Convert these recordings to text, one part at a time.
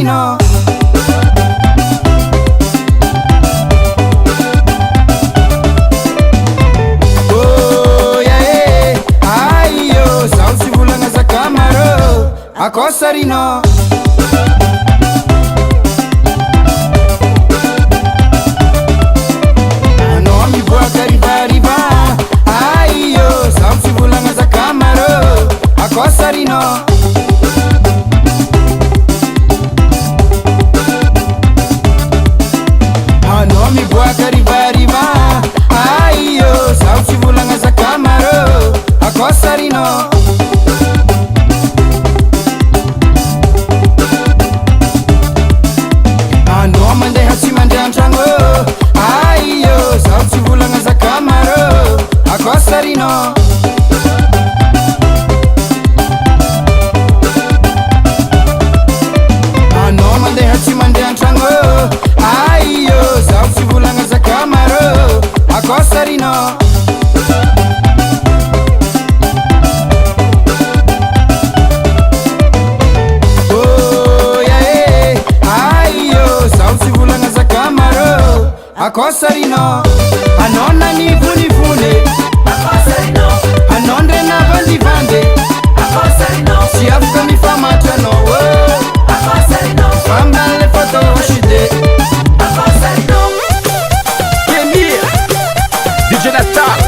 akosarino aio zao tsy volagna zakamaro akosarino anao miboaka rivariva aio zao tsy volagna zakamaro akosarino anao miboaka rivariva aio zao tsy volagna zakamaro akosarino anao mandeha tsy mandeha antragno aio zao tsy volagna zakamaro akosarino anao mandeha tsy mandeha antragno aio zao tsy volagna zakamaro akosarino akosarino anao nanivonivone anao ndre navandivande tsy afaka mifamatra anao fambanle fatoside Emir DJ Natal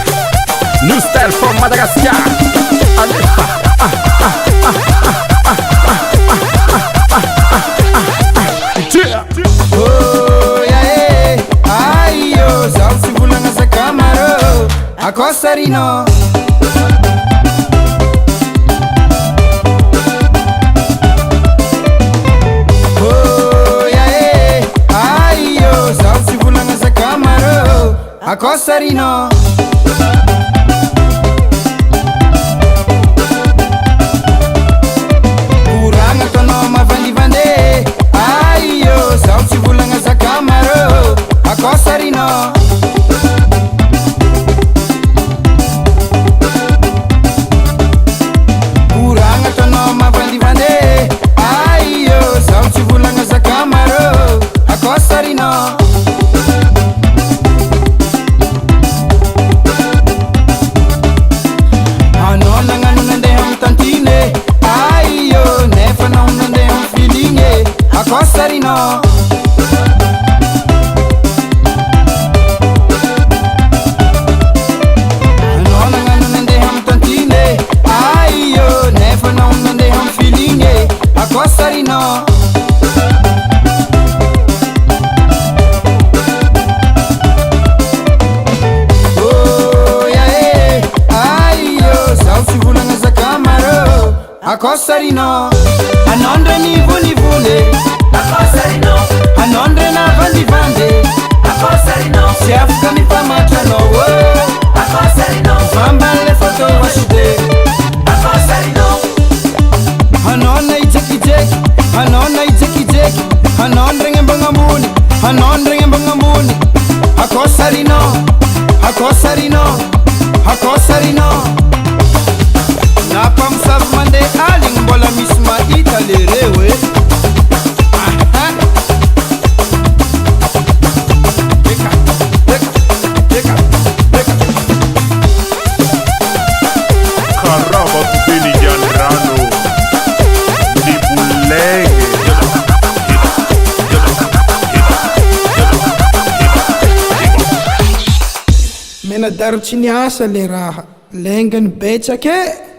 New style from Madagascar Alefa aio zao tsy volagna zakamaro akosarino aio zao tsy volagna zakamaro akosarino koragna ataonao mavandivande aio zao tsy volagna zakamaro akosarino koragna ataonao mavandivande aio zao tsy volagna zakamaro akosarino anao nagnano nandeha amy tantine aio nefa nao nandeha amy filigne akosarino anao nagnano nandeha amy tantine aio nefa nao nandeha amy filigne akosarino akosarino anao ndre nivonivone anao ndre navandivande tsy afaka mifamatra anao fambanle fatoside anao naijekijeky anao naijekijeky anao ndregny ambagna anao ndregny ambagna akosarino akosarino akosarino napamsavy mandeha aligny mbola misy mahita lereo e Karaba kubeni janrano Ni bulenge menadaro tsy niasa le raha lengany betsake